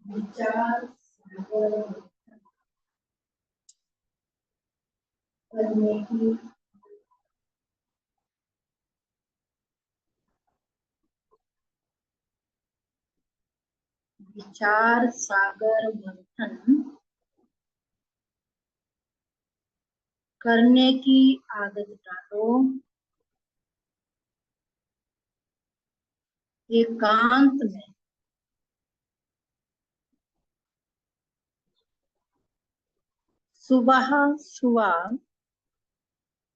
विचार करने की विचार सागर मंथन करने की आदत डालो। एकांत में सुबह सुबह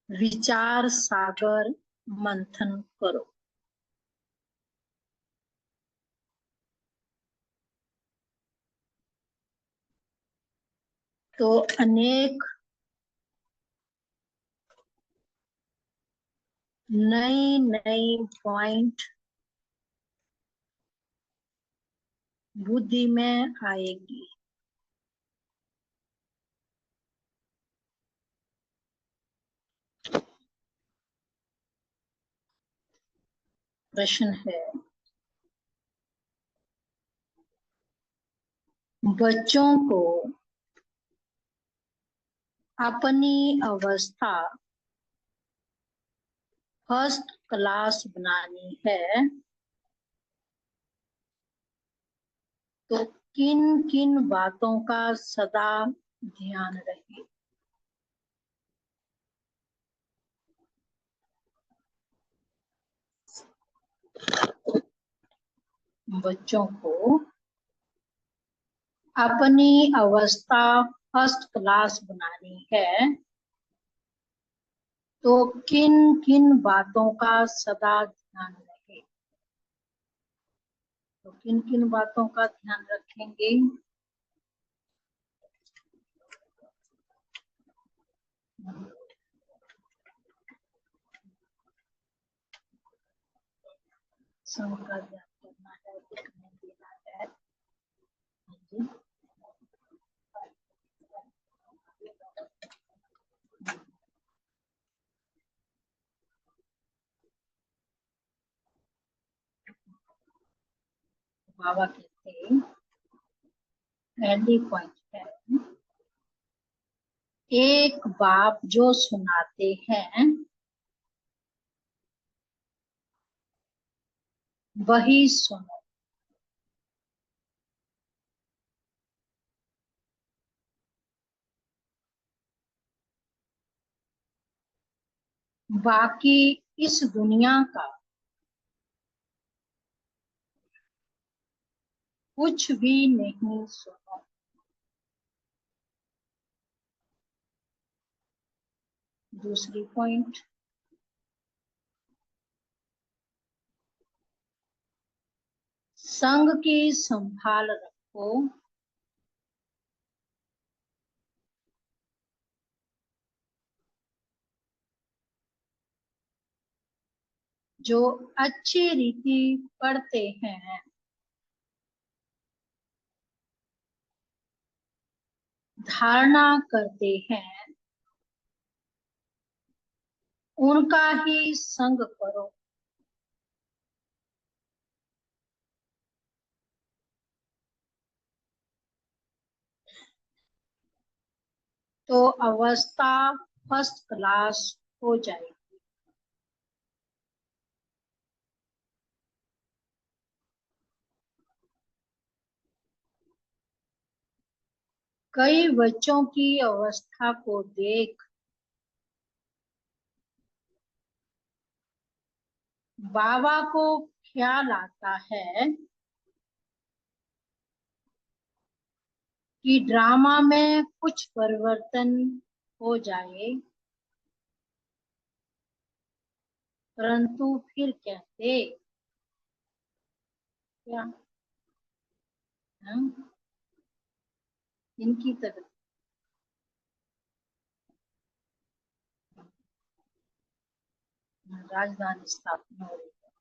विचार सागर मंथन करो। तो अनेक नई नई पॉइंट बुद्धि में आएगी। प्रश्न है, बच्चों को अपनी अवस्था फर्स्ट क्लास बनानी है तो किन किन बातों का सदा ध्यान रहे। बच्चों को अपनी अवस्था फर्स्ट क्लास बनानी है तो किन किन बातों का सदा ध्यान रहे। तो किन किन बातों का ध्यान रखेंगे? संग का ध्यान करना है, दिखने देना है। जी। बाबा कहते हैं, पहली पॉइंट है, एक बाप जो सुनाते हैं वही सुनो। बाकी इस दुनिया का कुछ भी नहीं सुनो। दूसरी पॉइंट, संग की संभाल रखो। जो अच्छी रीति पढ़ते हैं धारणा करते हैं उनका ही संग करो। तो अवस्था फर्स्ट क्लास हो जाएगी। कई बच्चों की अवस्था को देख बाबा को ख्याल आता है कि ड्रामा में कुछ परिवर्तन हो जाए, परंतु फिर कहते क्या, इनकी तरफ राजधानी स्थापना हो रही है।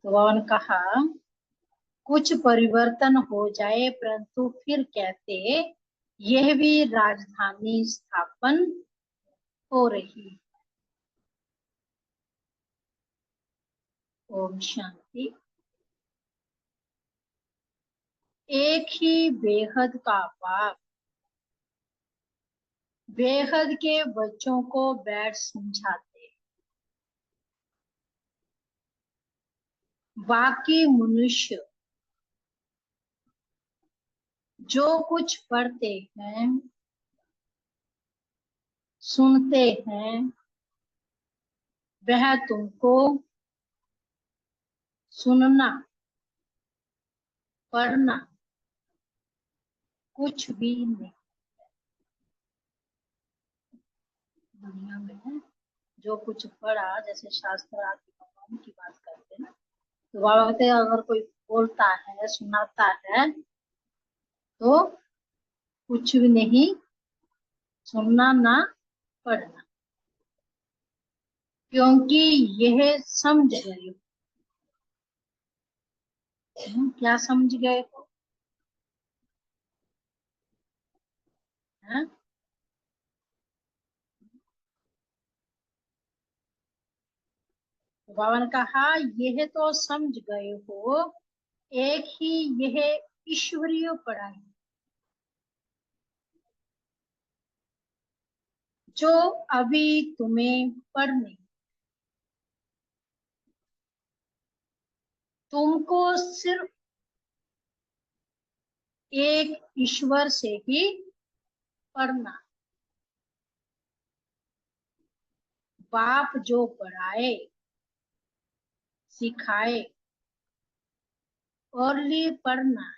तो उन्होंने कहा कुछ परिवर्तन हो जाए परंतु फिर कहते यह भी राजधानी स्थापन हो रही। ओम शांति। एक ही बेहद का बाप बेहद के बच्चों को बैठ समझाते, बाकी मनुष्य जो कुछ पढ़ते हैं सुनते हैं वह तुमको सुनना पढ़ना कुछ भी नहीं। दुनिया में जो कुछ पढ़ा, जैसे शास्त्र आदि भगवान की बात करते हैं ना, तो बाबा कहते हैं अगर कोई बोलता है सुनाता है तो कुछ भी नहीं सुनना ना पढ़ना, क्योंकि यह समझ गए हो। क्या समझ गए हो? हैं? तो बाबा ने कहा यह तो समझ गए हो, एक ही यह ईश्वरीय पढ़ाई जो अभी तुम्हें पढ़नी, तुमको सिर्फ एक ईश्वर से ही पढ़ना। बाप जो पढ़ाए सिखाए और लिए पढ़ना है,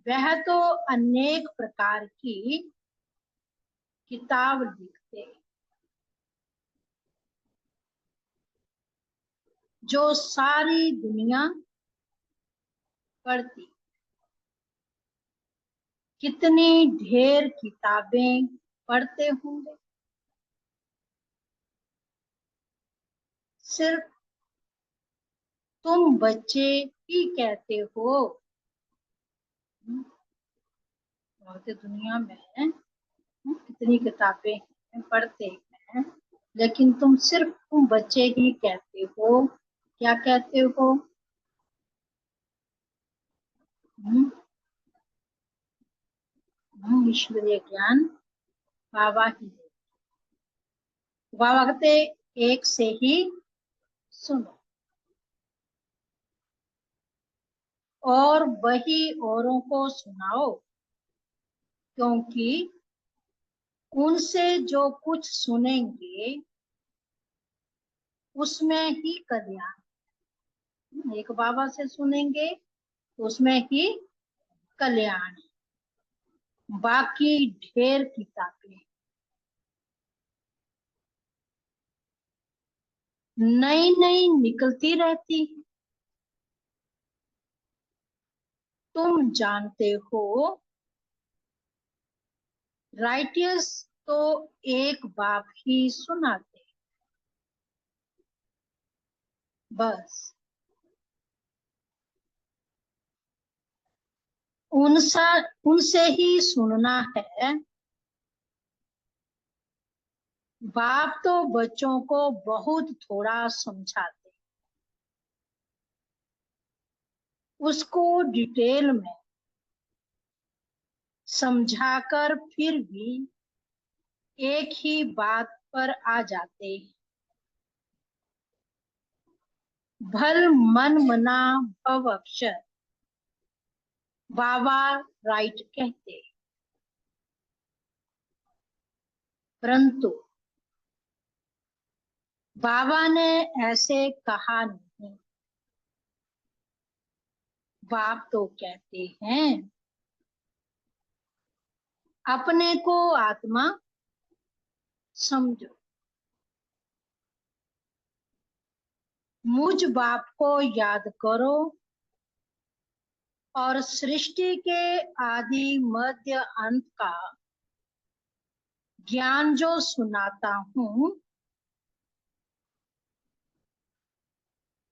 वह तो अनेक प्रकार की किताब लिखते जो सारी दुनिया पढ़ती। कितनी ढेर किताबें पढ़ते होंगे, सिर्फ तुम बच्चे ही कहते हो। बहुत दुनिया में कितनी किताबें पढ़ते हैं, लेकिन तुम बच्चे ही कहते हो। क्या कहते हो? ईश्वरीय ज्ञान बाबा ही है। बाबा कहते एक से ही सुनो और वही औरों को सुनाओ, क्योंकि उनसे जो कुछ सुनेंगे उसमें ही कल्याण। एक बाबा से सुनेंगे तो उसमें ही कल्याण। बाकी ढेर किताबें नई नई निकलती रहती है। तुम जानते हो राइटियर्स तो एक बाप ही सुनाते, बस उनसे उनसे ही सुनना है। बाप तो बच्चों को बहुत थोड़ा समझाते, उसको डिटेल में समझाकर फिर भी एक ही बात पर आ जाते। भल मन मना भव अक्षर बाबा राइट कहते, परंतु बाबा ने ऐसे कहा नहीं। बाप तो कहते हैं अपने को आत्मा समझो, मुझ बाप को याद करो और सृष्टि के आदि मध्य अंत का ज्ञान जो सुनाता हूँ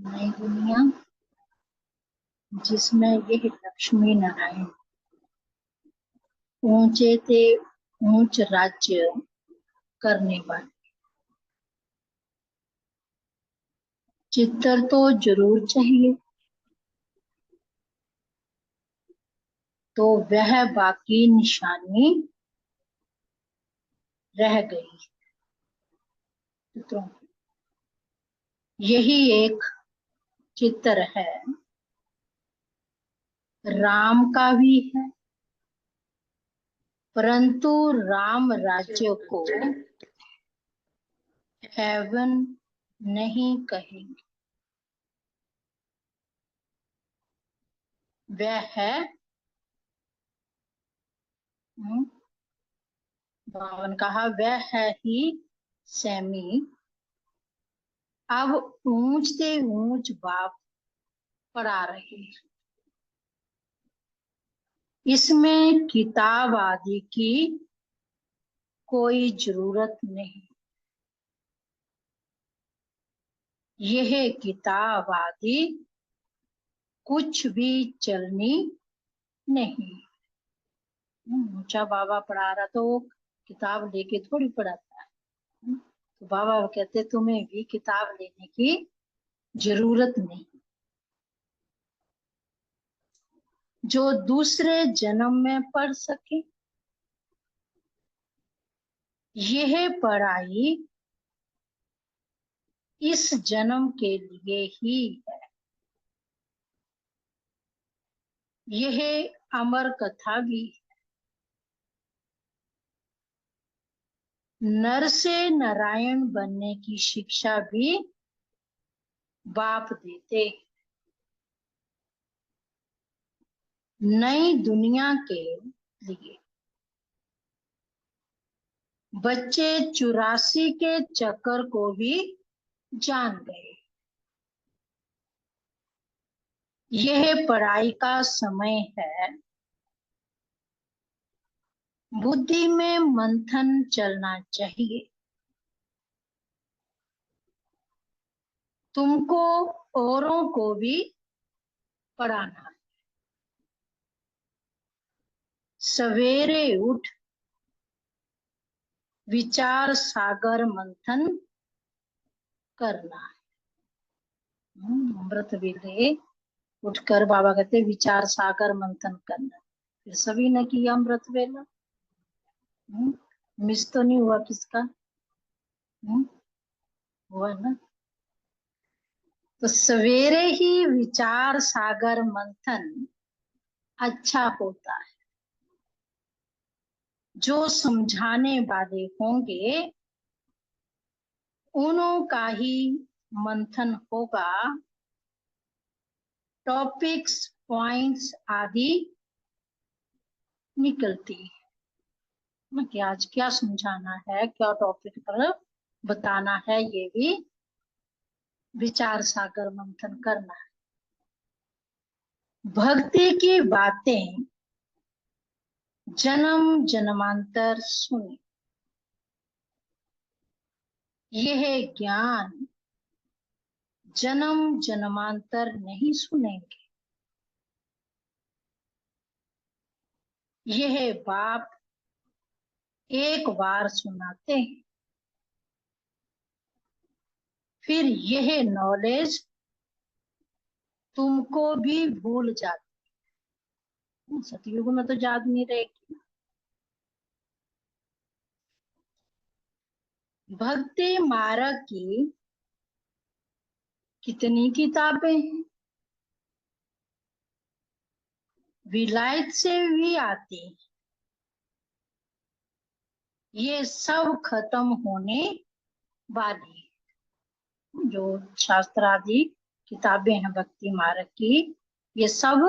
नई दुनिया जिसमें यह लक्ष्मी नारायण ऊंचे से ऊंच राज्य करने वाले। चित्र तो जरूर चाहिए, तो वह बाकी निशानी रह गई चित्रों की। यही एक चित्र है, राम का भी है, परंतु राम राज्य को हेवन नहीं कहेंगे। वह है बावन कहा, वह है ही सेमी। अब ऊंच से ऊंच बाप पढ़ा रहे। इसमें किताब आदि की कोई जरूरत नहीं। यह किताब आदि कुछ भी चलनी नहीं। ऊंचा बाबा पढ़ा रहा तो वो किताब लेके थोड़ी पढ़ाता है। तो बाबा कहते तुम्हें भी किताब लेने की जरूरत नहीं। जो दूसरे जन्म में पढ़ सके, यह पढ़ाई इस जन्म के लिए ही है। यह अमर कथा भी नर से नारायण बनने की शिक्षा भी बाप देते। नई दुनिया के लिए बच्चे 84 के चक्कर को भी जान गए। यह पढ़ाई का समय है। बुद्धि में मंथन चलना चाहिए। तुमको औरों को भी पढ़ाना। सवेरे उठ विचार सागर मंथन करना। अमृत वेले उठकर बाबा कहते विचार सागर मंथन करना। फिर सभी ने किया अमृत वेला। मिस तो नहीं हुआ किसका? हुआ ना। तो सवेरे ही विचार सागर मंथन अच्छा होता है। जो समझाने वाले होंगे उन्हों का ही मंथन होगा। टॉपिक्स पॉइंट्स आदि निकलती है कि आज क्या समझाना है, क्या टॉपिक पर बताना है, ये भी विचार सागर मंथन करना है। भक्ति की बातें जन्म जन्मांतर सुने। यह ज्ञान जन्म जन्मांतर नहीं सुनेंगे। यह बाप एक बार सुनाते हैं, फिर यह नॉलेज तुमको भी भूल जाती है। सतयुग में तो याद नहीं रहेगी। भक्ति मार्ग की कितनी किताबें हैं, विलायत से भी आती हैं। ये सब खत्म होने वाली है। जो शास्त्र आदि किताबें हैं भक्ति मार्ग की, ये सब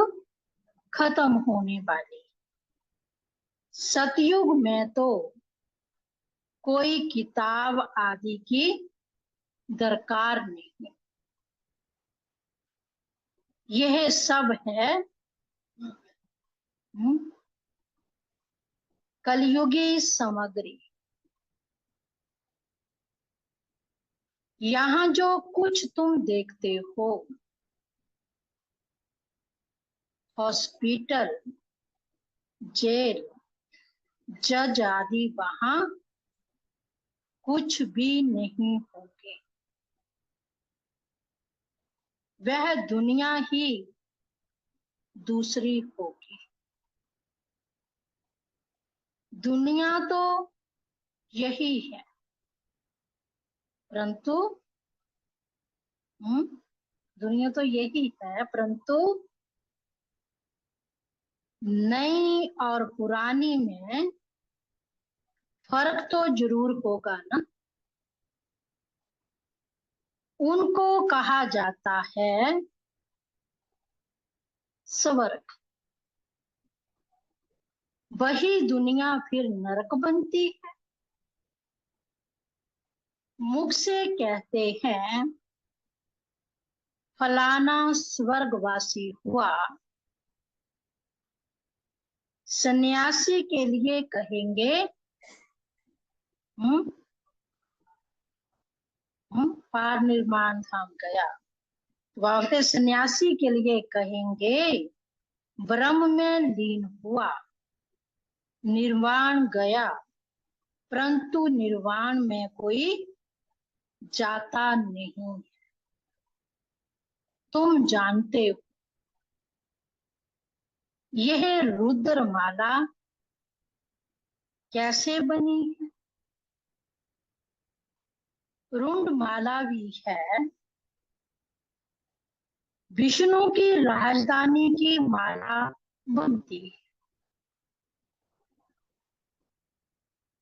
खत्म होने वाली। सतयुग में तो कोई किताब आदि की दरकार नहीं। यह सब है कलयुगी सामग्री। यहाँ जो कुछ तुम देखते हो, हॉस्पिटल, जेल, जज आदि, वहां कुछ भी नहीं होंगे। वह दुनिया ही दूसरी होगी। दुनिया तो यही है, परंतु दुनिया तो यही है, परंतु नई और पुरानी में फर्क तो जरूर होगा ना। उनको कहा जाता है स्वर्ग। वही दुनिया फिर नरक बनती है। मुख से कहते हैं फलाना स्वर्गवासी हुआ, सन्यासी के लिए कहेंगे पार निर्माण धाम गया। वह सन्यासी के लिए कहेंगे ब्रह्म में लीन हुआ, निर्वाण गया। परंतु निर्वाण में कोई जाता नहीं। तुम जानते हो यह रुद्रमाला कैसे बनी है? रुंडमाला भी है विष्णु की राजधानी की माला बनती है।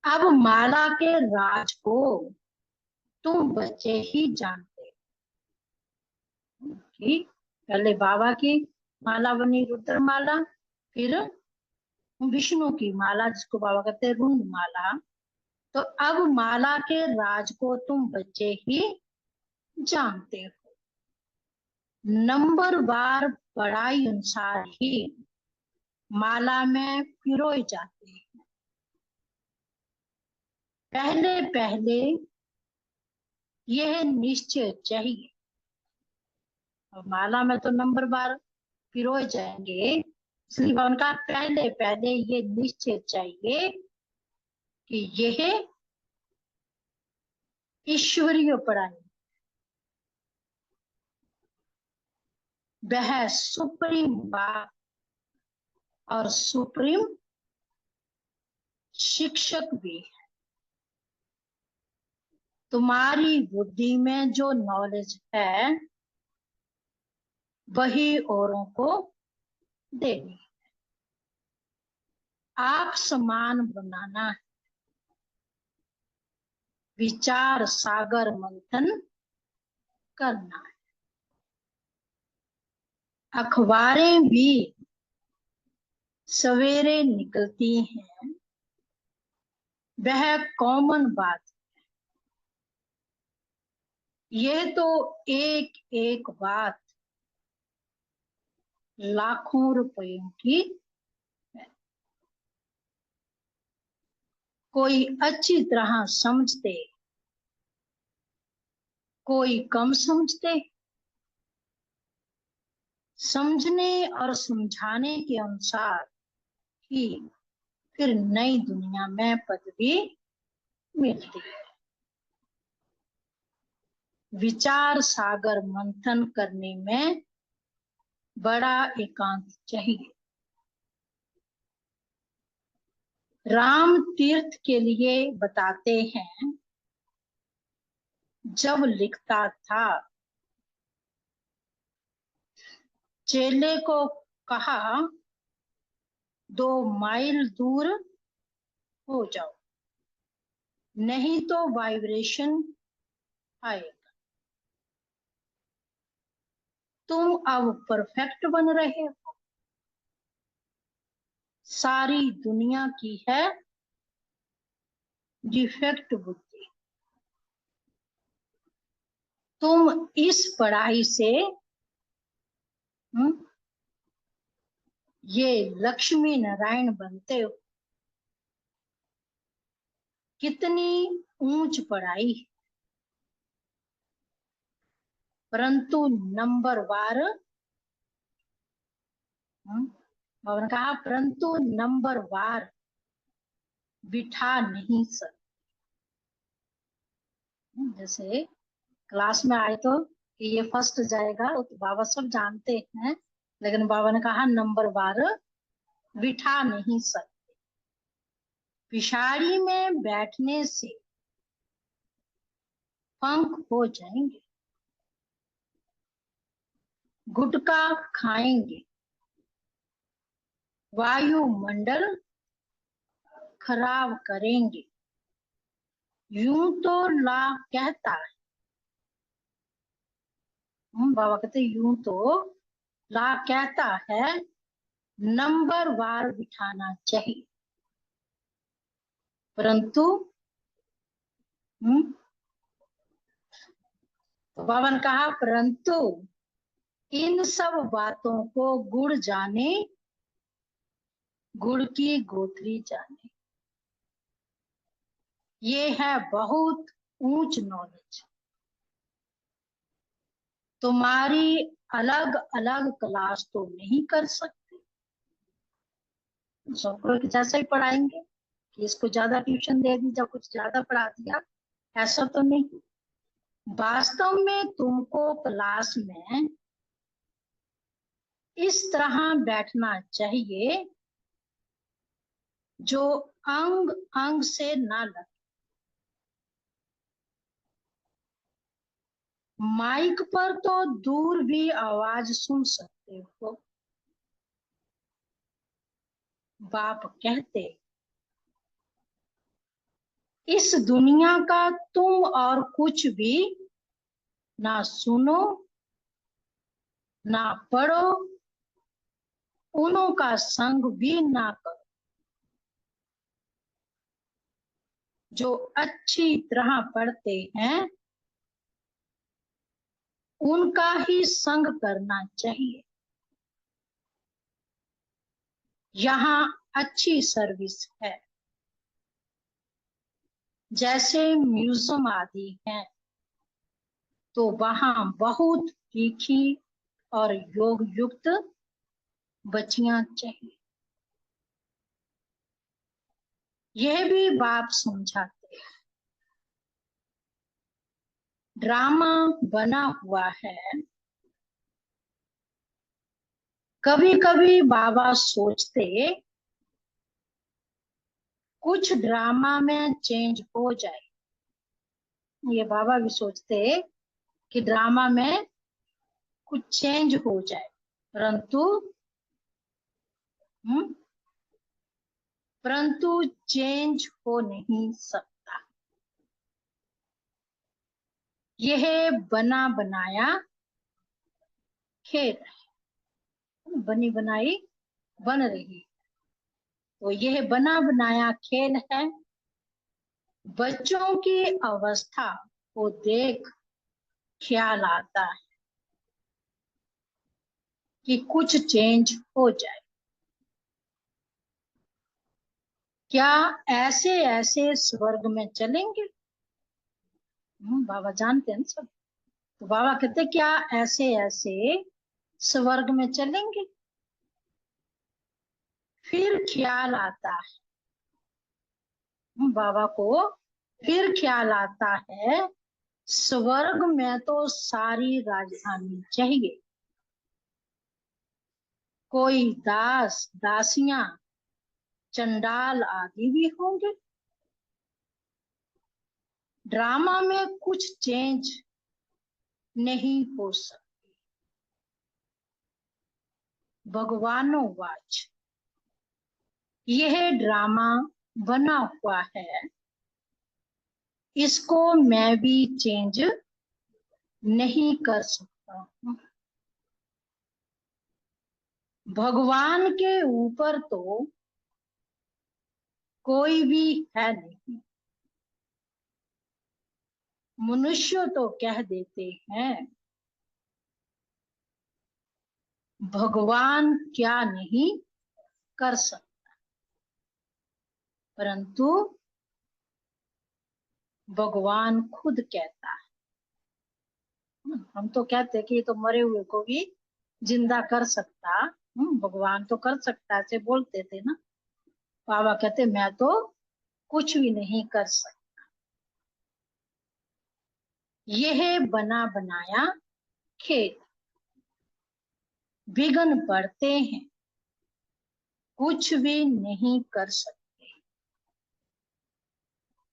अब माला के राज को तुम बच्चे ही जानते हो कि पहले बाबा की माला बनी रुद्रमाला, फिर विष्णु की माला जिसको बाबा कहते हैं रुंड माला। तो अब माला के राज को तुम बच्चे ही जानते हो। नंबर वार पढ़ाई अनुसार ही माला में पिरोए जाते हैं। पहले पहले यह निश्चय चाहिए, और माला में तो नंबर वार पिरोए जाएंगे, इसलिए उनका पहले पहले ये निश्चय चाहिए कि यह ईश्वरीय पढ़ाई, वह सुप्रीम बात और सुप्रीम शिक्षक भी है। तुम्हारी बुद्धि में जो नॉलेज है वही औरों को देनी। आप समान बनाना है, विचार सागर मंथन करना है। अखबारें भी सवेरे निकलती हैं, वह कॉमन बात। ये तो एक एक बात लाखों रुपयों की है। कोई अच्छी तरह समझते, कोई कम समझते। समझने और समझाने के अनुसार ही फिर नई दुनिया में पदवी मिलती है। विचार सागर मंथन करने में बड़ा एकांत चाहिए। राम तीर्थ के लिए बताते हैं, जब लिखता था चेले को कहा 2 माइल दूर हो जाओ, नहीं तो वाइब्रेशन आएगा। तुम अब परफेक्ट बन रहे हो, सारी दुनिया की है डिफेक्ट बुद्धि। तुम इस पढ़ाई से ये लक्ष्मी नारायण बनते हो। कितनी ऊंच पढ़ाई, परंतु नंबरवार, बाबा ने कहा परंतु नंबरवार बिठा नहीं सकते। जैसे क्लास में आए तो कि ये फर्स्ट जाएगा, तो बाबा सब जानते हैं, लेकिन बाबा ने कहा नंबरवार बिठा नहीं सकते। पिछाड़ी में बैठने से पंख हो जाएंगे, गुटखा खाएंगे, वायुमंडल खराब करेंगे, यूं तो ला कहता है। बाबा कहते यूं तो ला कहता है नंबरवार बिठाना चाहिए, परंतु तो बाबा ने कहा परंतु इन सब बातों को गुड़ जाने, गुड़ की गोत्री जाने। ये है बहुत ऊंच नॉलेज। तुम्हारी अलग अलग क्लास तो नहीं कर सकते, सबको एक जैसा ही पढ़ाएंगे कि इसको ज्यादा ट्यूशन दे दी, कुछ ज्यादा पढ़ा दिया, ऐसा तो नहीं। वास्तव में तुमको क्लास में इस तरह बैठना चाहिए जो अंग अंग से ना लगे। माइक पर तो दूर भी आवाज सुन सकते हो। बाप कहते इस दुनिया का तुम और कुछ भी ना सुनो ना पढ़ो, उन्हों का संग भी ना करो। जो अच्छी तरह पढ़ते हैं उनका ही संग करना चाहिए। यहाँ अच्छी सर्विस है, जैसे म्यूजियम आदि हैं, तो वहां बहुत तीखी और योग युक्त बच्चियां चाहिए। यह भी बाप समझाते हैं। ड्रामा बना हुआ है। कभी कभी बाबा सोचते कुछ ड्रामा में चेंज हो जाए। ये बाबा भी सोचते कि ड्रामा में कुछ चेंज हो जाए, परंतु परंतु चेंज हो नहीं सकता। यह बना बनाया खेल है, बनी बनाई बन रही, तो यह बना बनाया खेल है। बच्चों की अवस्था को देख ख्याल आता है कि कुछ चेंज हो जाए। क्या ऐसे ऐसे स्वर्ग में चलेंगे? बाबा जानते हैं सब। तो बाबा कहते क्या ऐसे ऐसे स्वर्ग में चलेंगे? फिर ख्याल आता है बाबा को, फिर ख्याल आता है स्वर्ग में तो सारी राजधानी चाहिए, कोई दास दासियां चंडाल आदि भी होंगे। ड्रामा में कुछ चेंज नहीं हो सकती। भगवानो वाच, यह ड्रामा बना हुआ है, इसको मैं भी चेंज नहीं कर सकता। भगवान के ऊपर तो कोई भी है नहीं। मनुष्य तो कह देते हैं भगवान क्या नहीं कर सकता, परंतु भगवान खुद कहता है हम तो कहते हैं कि ये तो मरे हुए को भी जिंदा कर सकता। भगवान तो कर सकता, ऐसे बोलते थे ना। बाबा कहते मैं तो कुछ भी नहीं कर सकता। यह बना बनाया खेत, विघ्न पड़ते हैं, कुछ भी नहीं कर सकते।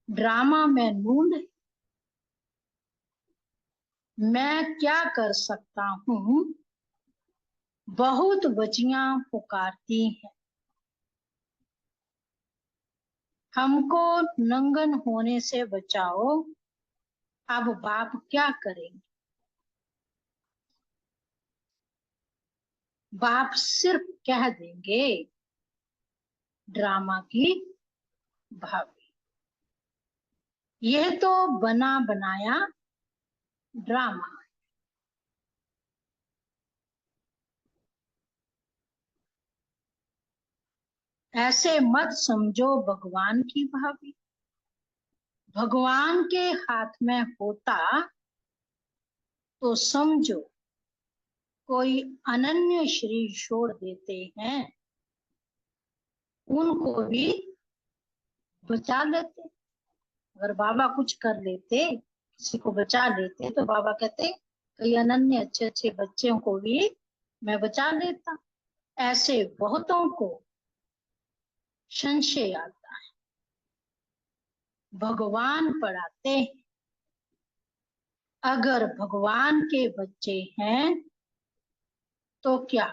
ड्रामा में नूंद, मैं क्या कर सकता हूँ, बहुत बच्चियां पुकारती हैं। हमको नंगन होने से बचाओ, अब बाप क्या करेंगे। बाप सिर्फ कह देंगे, ड्रामा की भाभी। यह तो बना बनाया ड्रामा। ऐसे मत समझो भगवान की भाभी। भगवान के हाथ में होता तो समझो कोई अनन्य शरीर छोड़ देते हैं, उनको भी बचा लेते। अगर बाबा कुछ कर लेते, किसी को बचा लेते, तो बाबा कहते कई अनन्य अच्छे अच्छे बच्चों को भी मैं बचा लेता। ऐसे बहुतों को संशय आता है। भगवान पढ़ाते हैं, अगर भगवान के बच्चे हैं तो क्या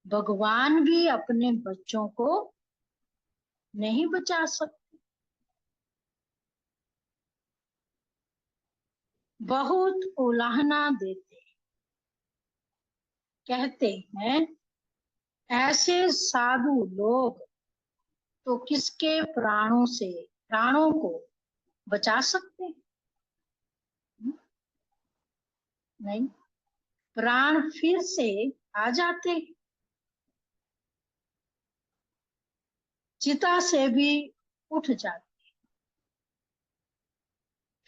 भगवान भी अपने बच्चों को नहीं बचा सकते। बहुत उलाहना देते, कहते हैं ऐसे साधु लोग तो किसके प्राणों को बचा सकते हैं? नहीं, प्राण फिर से आ जाते हैं, चिता से भी उठ जाते।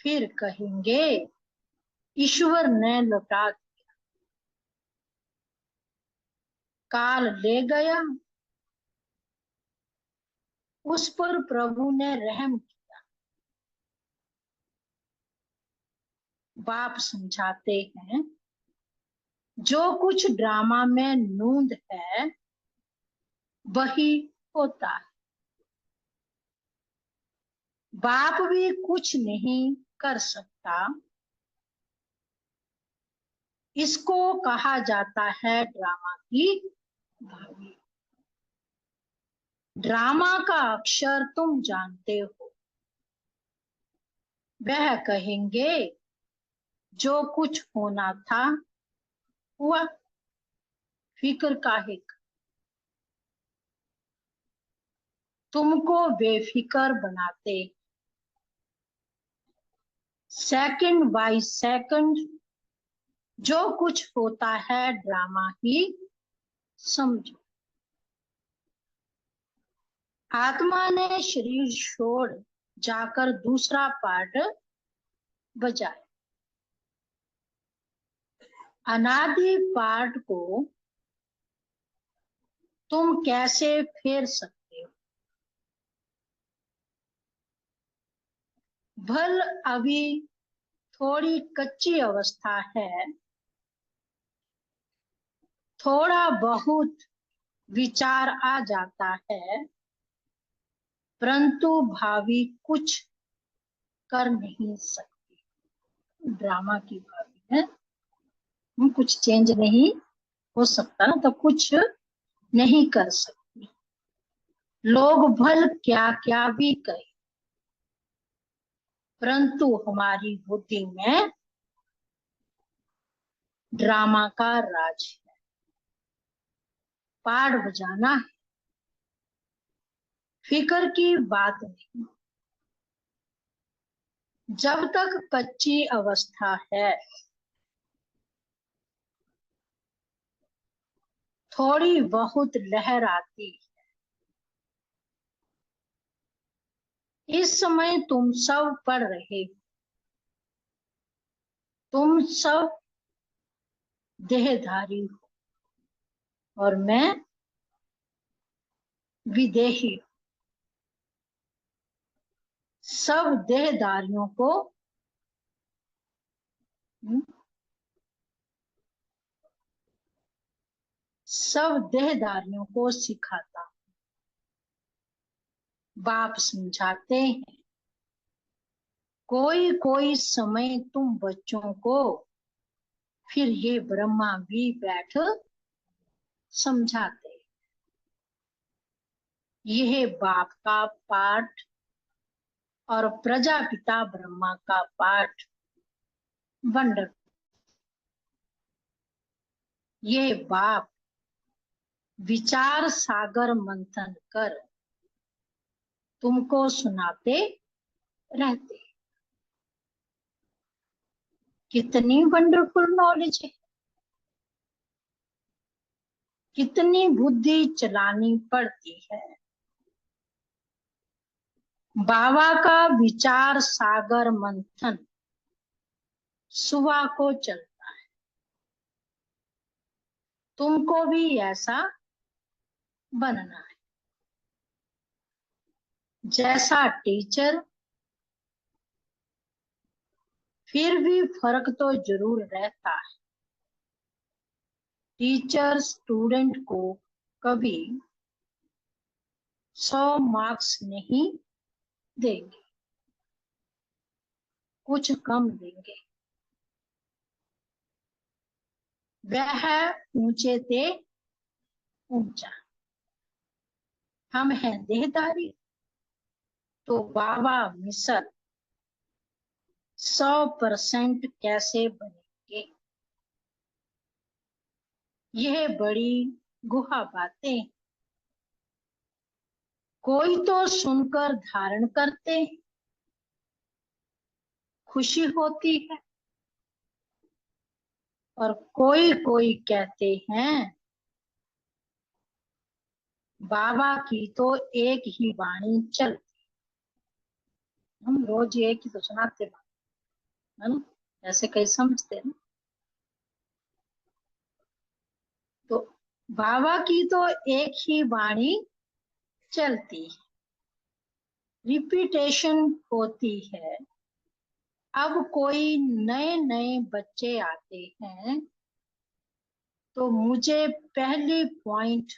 फिर कहेंगे ईश्वर ने लौटा दिया, काल ले गया, उस पर प्रभु ने रहम किया। बाप समझाते हैं जो कुछ ड्रामा में नूंद है वही होता है। बाप भी कुछ नहीं कर सकता। इसको कहा जाता है ड्रामा की भाभी। ड्रामा का अक्षर तुम जानते हो। वह कहेंगे जो कुछ होना था हुआ, फिक्र काहे का। तुमको बेफिक्र बनाते, सेकंड बाय सेकंड जो कुछ होता है ड्रामा ही समझो। आत्मा ने शरीर छोड़ जाकर दूसरा पार्ट बजाया। अनादि पार्ट को तुम कैसे फेर सकते हो। भल अभी थोड़ी कच्ची अवस्था है, थोड़ा बहुत विचार आ जाता है, परंतु भावी कुछ कर नहीं सकती। ड्रामा की भावी है, कुछ चेंज नहीं हो सकता ना, तो कुछ नहीं कर सकती। लोग भल क्या क्या भी कहे, परंतु हमारी बुद्धि में ड्रामा का राज है। पाड़ बजाना है, फिक्र की बात नहीं। जब तक कच्ची अवस्था है, थोड़ी बहुत लहर आती। इस समय तुम सब पढ़ रहे हो, तुम सब देहधारी हो और मैं विदेही हूँ। सब देहधारियों को हम्म, सब देहधारियों को सिखाता हूँ। बाप समझाते हैं, कोई कोई समय तुम बच्चों को, फिर ये ब्रह्मा भी बैठ समझाते हैं। यह बाप का पाठ और प्रजापिता ब्रह्मा का पाठ वंडर। ये बाप विचार सागर मंथन कर तुमको सुनाते रहते। कितनी वंडरफुल नॉलेज है, कितनी बुद्धि चलानी पड़ती है। बाबा का विचार सागर मंथन सुबह को चलता है। तुमको भी ऐसा बनना है। जैसा टीचर, फिर भी फर्क तो जरूर रहता है। टीचर स्टूडेंट को कभी 100 मार्क्स नहीं देंगे, कुछ कम देंगे। वह ऊंचे ते ऊंचा, हम हैं देहधारी, तो बाबा मिसल 100% कैसे बनेंगे। यह बड़ी गुहा बातें कोई तो सुनकर धारण करते, खुशी होती है, और कोई कोई कहते हैं बाबा की तो एक ही वाणी चलती। हम रोज एक ही तो सुनाते है ना, ऐसे कई समझते हैं ना। तो बाबा की तो एक ही वाणी चलती है, रिपीटेशन होती है। अब कोई नए नए बच्चे आते हैं तो मुझे पहली पॉइंट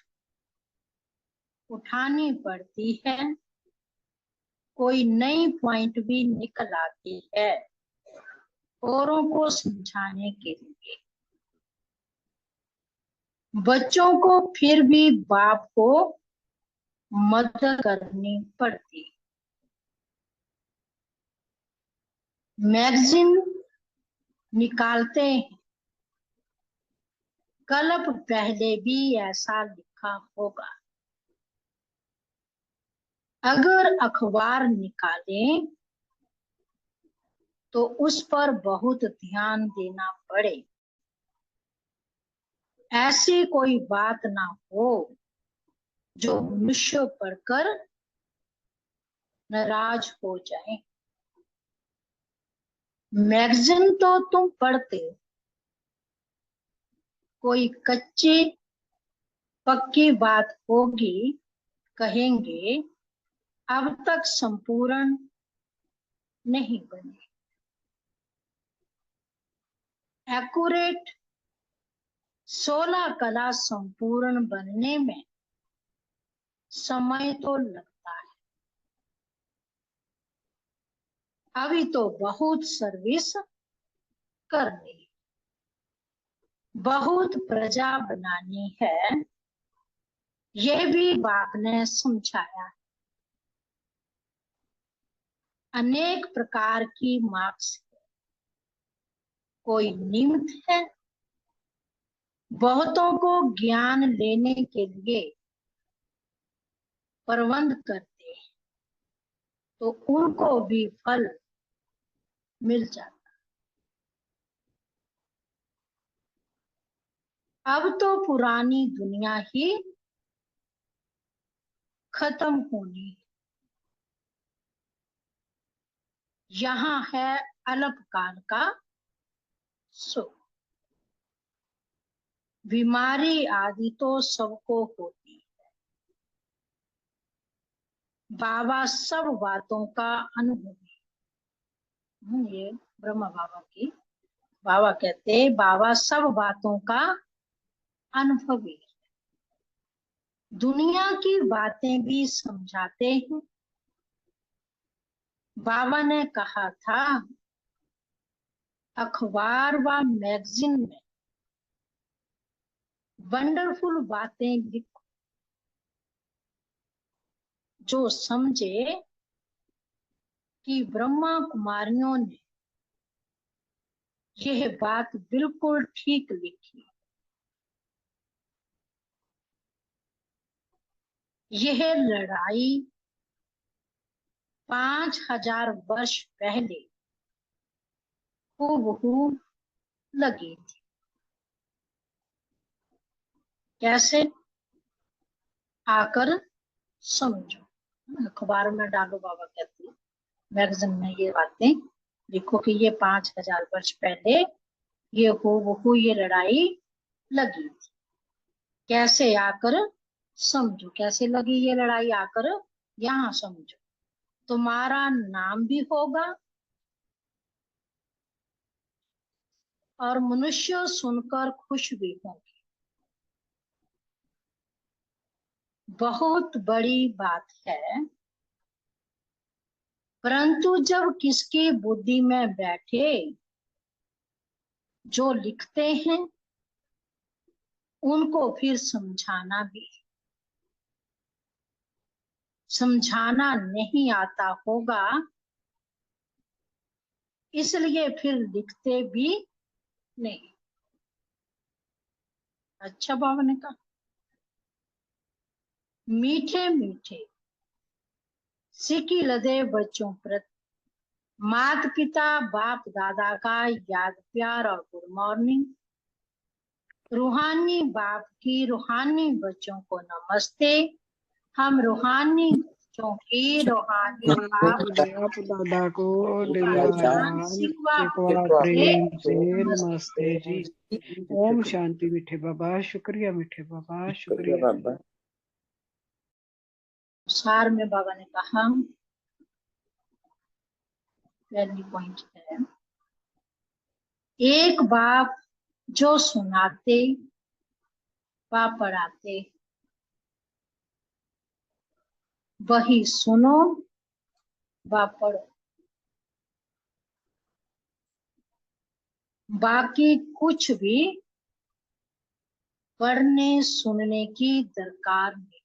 उठानी पड़ती है, कोई नई पॉइंट भी निकल आती है औरों को समझाने के लिए। बच्चों को फिर भी बाप को मदद करनी पड़ती। मैगजीन निकालते हैं, कल्प पहले भी ऐसा लिखा होगा। अगर अखबार निकालें तो उस पर बहुत ध्यान देना पड़े, ऐसी कोई बात ना हो जो मनुष्य पढ़कर नाराज हो जाए। मैगजीन तो तुम पढ़ते हो, कोई कच्ची पक्की बात होगी, कहेंगे अब तक संपूर्ण नहीं बने। एक्यूरेट 16 कला संपूर्ण बनने में समय तो लगता है। अभी तो बहुत सर्विस करनी, बहुत प्रजा बनानी है, यह भी बाप ने समझाया। अनेक प्रकार की मार्क्स, कोई निमित्त है, बहुतों को ज्ञान लेने के लिए प्रबंध करते हैं तो उनको भी फल मिल जाता। अब तो पुरानी दुनिया ही खत्म होनी है। यहाँ है अल्पकाल का सुख। बीमारी आदि तो सबको होती है। बाबा सब बातों का अनुभवी। ये ब्रह्मा बाबा की, बाबा कहते बाबा सब बातों का अनुभवी। दुनिया की बातें भी समझाते हैं। बाबा ने कहा था अखबार व मैगजीन में वंडरफुल बातें लिखो, जो समझे कि ब्रह्मा कुमारियों ने यह बात बिल्कुल ठीक लिखी। यह लड़ाई 5000 वर्ष पहले हूबहू लगी थी। कैसे? आकर समझो। अखबार में डालो, बाबा कहते हैं मैगजीन में ये बातें लिखो कि ये 5000 वर्ष पहले ये हूबहू ये लड़ाई लगी थी। कैसे? आकर समझो। कैसे लगी ये लड़ाई? आकर यहाँ समझो। तुम्हारा नाम भी होगा और मनुष्य सुनकर खुश भी होंगे। बहुत बड़ी बात है, परंतु जब किसकी बुद्धि में बैठे, जो लिखते हैं उनको फिर समझाना भी। समझाना नहीं आता होगा, इसलिए फिर लिखते भी नहीं। अच्छा बाबा ने कहा मीठे मीठे सिक्की लदे बच्चों प्रति माता पिता बाप दादा का याद प्यार और गुड मॉर्निंग। रूहानी बाप की रूहानी बच्चों को नमस्ते। हम रूहानी बच्चों की रूहानी बाप आप दादा को जान शिकवा प्रेम से नमस्ते। नमस्ते जी। ओम शांति। मीठे बाबा शुक्रिया, मीठे बाबा शुक्रिया। सार में बाबा ने कहा पहली पॉइंट है, एक बाप जो सुनाते व पढ़ाते वही सुनो व पढ़ो। बाकी कुछ भी पढ़ने सुनने की दरकार नहीं।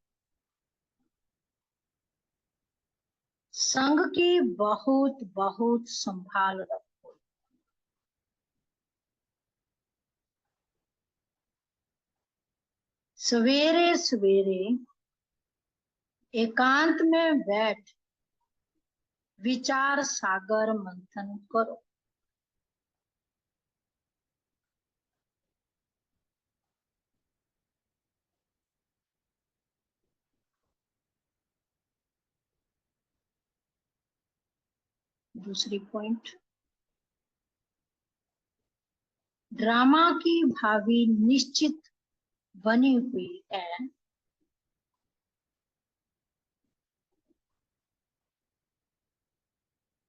संघ की बहुत बहुत संभाल रखो। सवेरे सवेरे एकांत में बैठ विचार सागर मंथन करो। दूसरी पॉइंट, ड्रामा की भावी निश्चित बनी हुई है।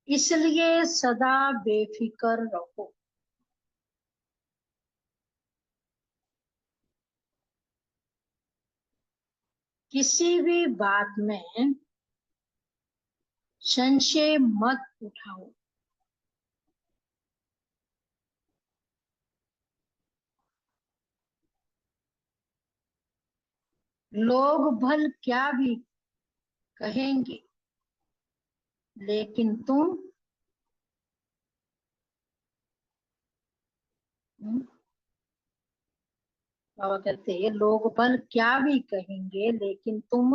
इसलिए सदा बेफिक्र रहो। किसी भी बात में संशय मत उठाओ। लोग भल क्या भी कहेंगे, लेकिन तुम बाबा कहते हैं लोग भल क्या भी कहेंगे, लेकिन तुम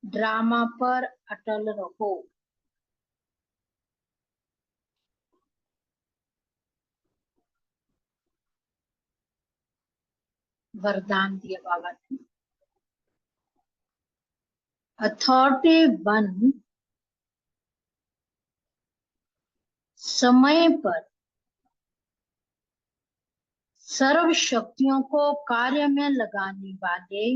ड्रामा पर अटल रहो। वरदान दिया बाबा ने, अथॉरिटी वन समय पर सर्व शक्तियों को कार्य में लगाने वाले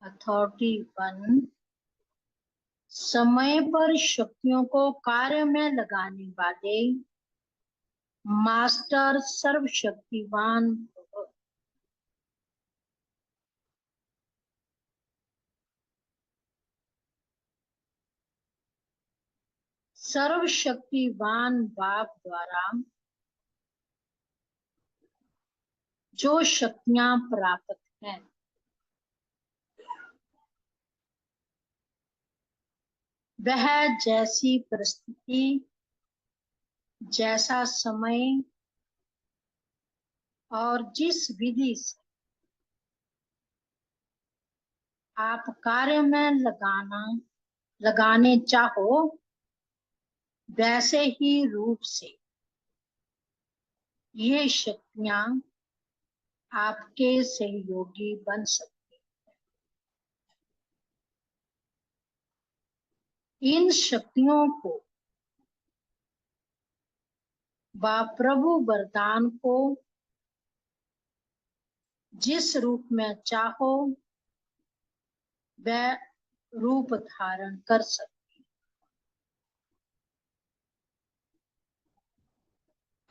अथॉरिटी वन, समय पर शक्तियों को कार्य में लगाने वाले मास्टर सर्वशक्तिवान भव। सर्वशक्तिवान बाप द्वारा जो शक्तियां प्राप्त हैं, वह जैसी परिस्थिति, जैसा समय और जिस विधि से आप कार्य में लगाने चाहो, वैसे ही रूप से ये शक्तियां आपके सहयोगी बन सकती। इन शक्तियों को व प्रभु वरदान को जिस रूप में चाहो वह रूप धारण कर सकती।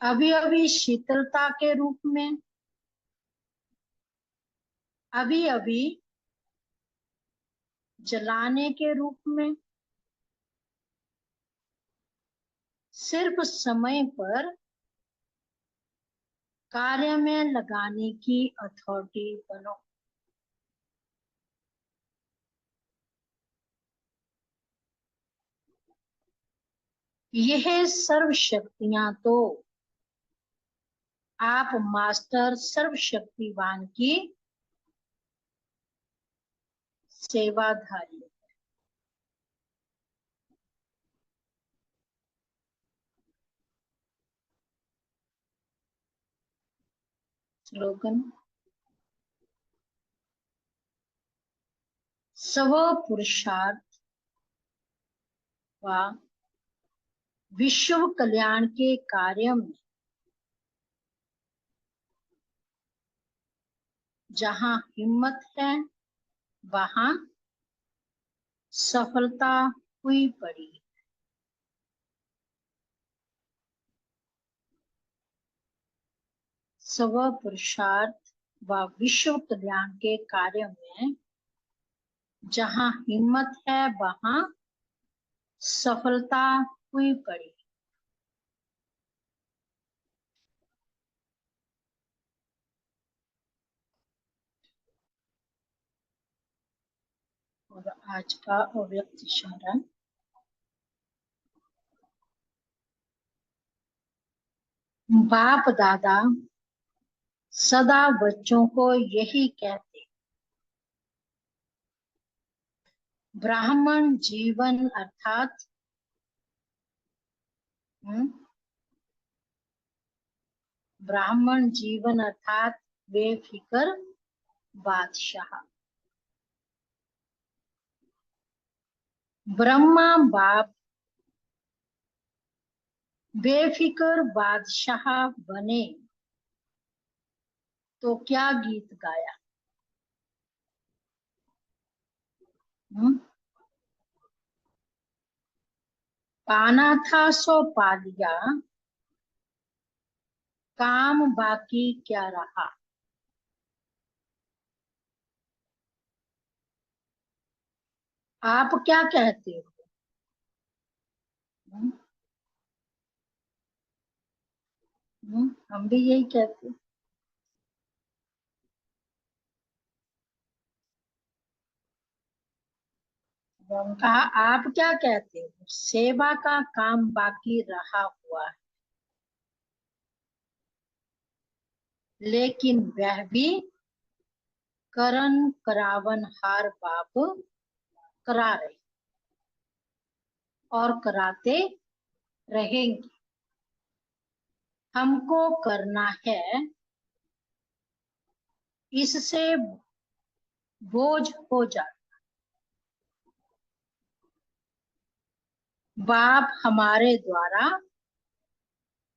अभी अभी शीतलता के रूप में, अभी अभी जलाने के रूप में, सिर्फ समय पर कार्य में लगाने की अथॉरिटी बनो। यह सर्व शक्तियां तो आप मास्टर सर्वशक्तिवान की सेवाधारी। स्लोगन, स्व पुरुषार्थ व विश्व कल्याण के कार्य में जहां हिम्मत है वहां सफलता हुई पड़ी। स्व पुरुषार्थ व विश्व कल्याण के कार्य में जहां हिम्मत है वहां सफलता हुई पड़ी। और आज का अव्यक्त इशारा, बाप दादा सदा बच्चों को यही कहते, ब्राह्मण जीवन अर्थात ब्राह्मण जीवन अर्थात बेफिक्र बादशाह। ब्रह्मा बाप बेफिक्र बादशाह बने तो क्या गीत गाया। पाना था सो पा लिया, काम बाकी क्या रहा। आप क्या कहते हो? हम भी यही कहते। कहा आप क्या कहते हो? सेवा का काम बाकी रहा हुआ है, लेकिन वह भी करण करावन हार बाप करा रहे और कराते रहेंगे। हमको करना है, इससे बोझ हो जाता। बाप हमारे द्वारा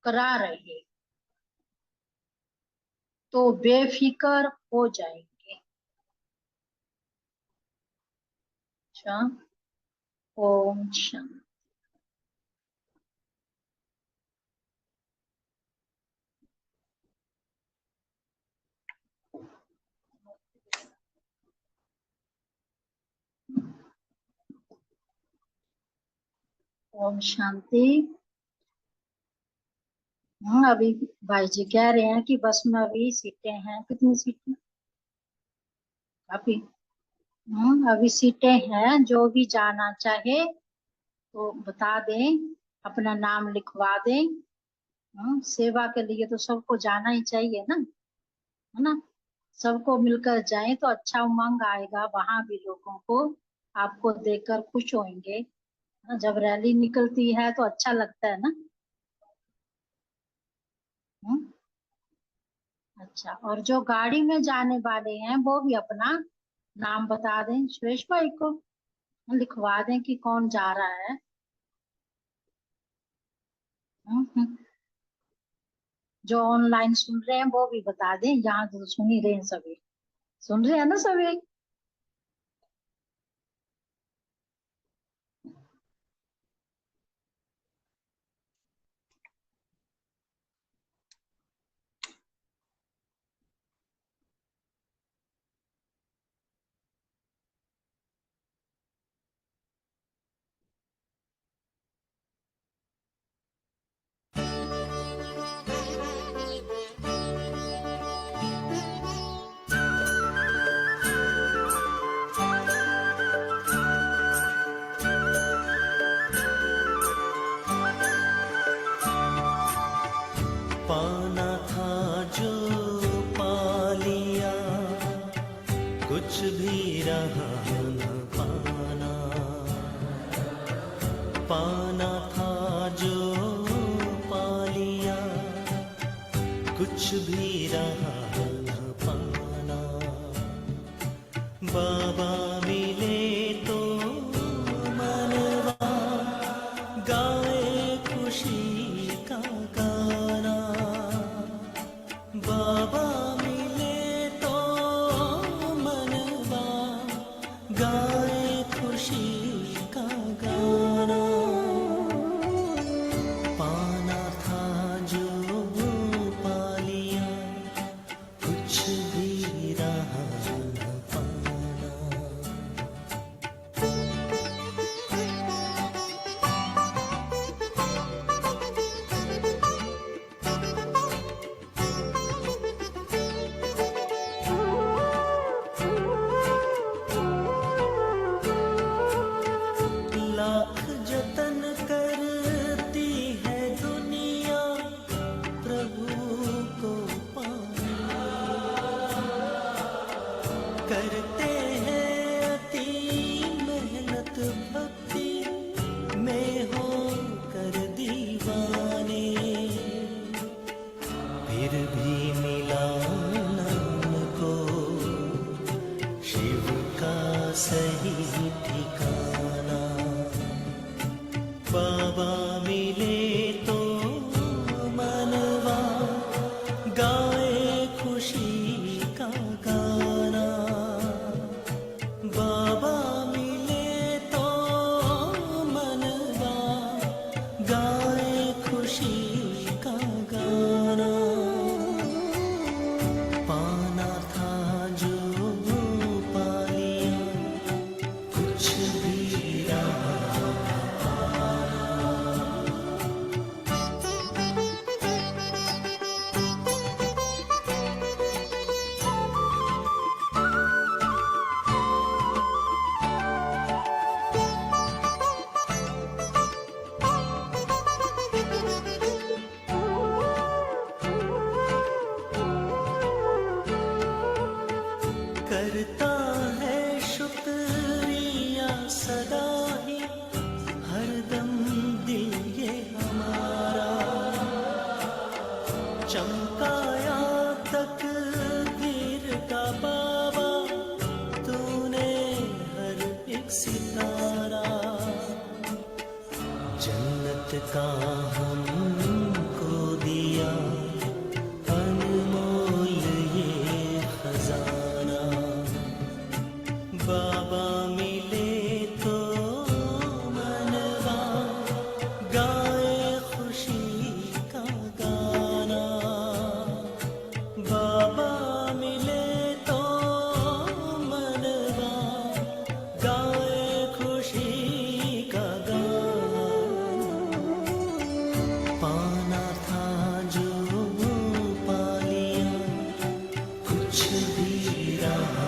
करा रहे तो बेफिक्र हो जाएंगे। अच्छा, ओम शांति। ओम शांति। अभी भाई जी कह रहे हैं कि बस में अभी सीटें हैं, कितनी सीटें? काफी। अभी सीटें हैं, जो भी जाना चाहे तो बता दें, अपना नाम लिखवा दें। सेवा के लिए तो सबको जाना ही चाहिए ना, है ना। सबको मिलकर जाएं तो अच्छा उमंग आएगा, वहां भी लोगों को आपको देखकर खुश होंगे। जब रैली निकलती है तो अच्छा लगता है ना। हम्म, अच्छा, और जो गाड़ी में जाने वाले हैं वो भी अपना नाम बता दें, सुरेश भाई को लिखवा दें कि कौन जा रहा है। हम्म, जो ऑनलाइन सुन रहे हैं वो भी बता दें, यहाँ तो सुन ही रहे हैं सभी, सुन रहे हैं ना सभी। पाना था जो पा लिया, कुछ भी रहा न पाना। पाना था जो पा लिया, कुछ भी रहा न पाना। बाबा मिले तो मनवा गाए खुशी का गाना। बाबा मिले तो मनवा गाए खुशी का गाना। पाना था जो पा लिया, कुछ भी रहा न पाना। लाख जतन करती है दुनिया, प्रभु को पाने। करते हैं अति मेहनत भक्ति में हो कर दीवाने। फिर भी मिला न को शिव का सही ठिकाना। बाबा मिले तो मनवा गाए खुशी का गाना। बाबा मिले तो मनवा गाए खुशी का गाना। पाना था जो पा लिया, कुछ भी रहा करता है शुक्रिया सदा ही, हरदम दिल ये हमारा। चमकाया तकदीर का बाबा, तूने हर एक सितारा। का हमको दिया अनमोल ये खजाना। बाबा मिले तो मनवा गाए खुशी का गाना। बाबा मिले तो मनवा गाए खुशी का गाना। पाना था जो पा लिया, कुछ भी रहा।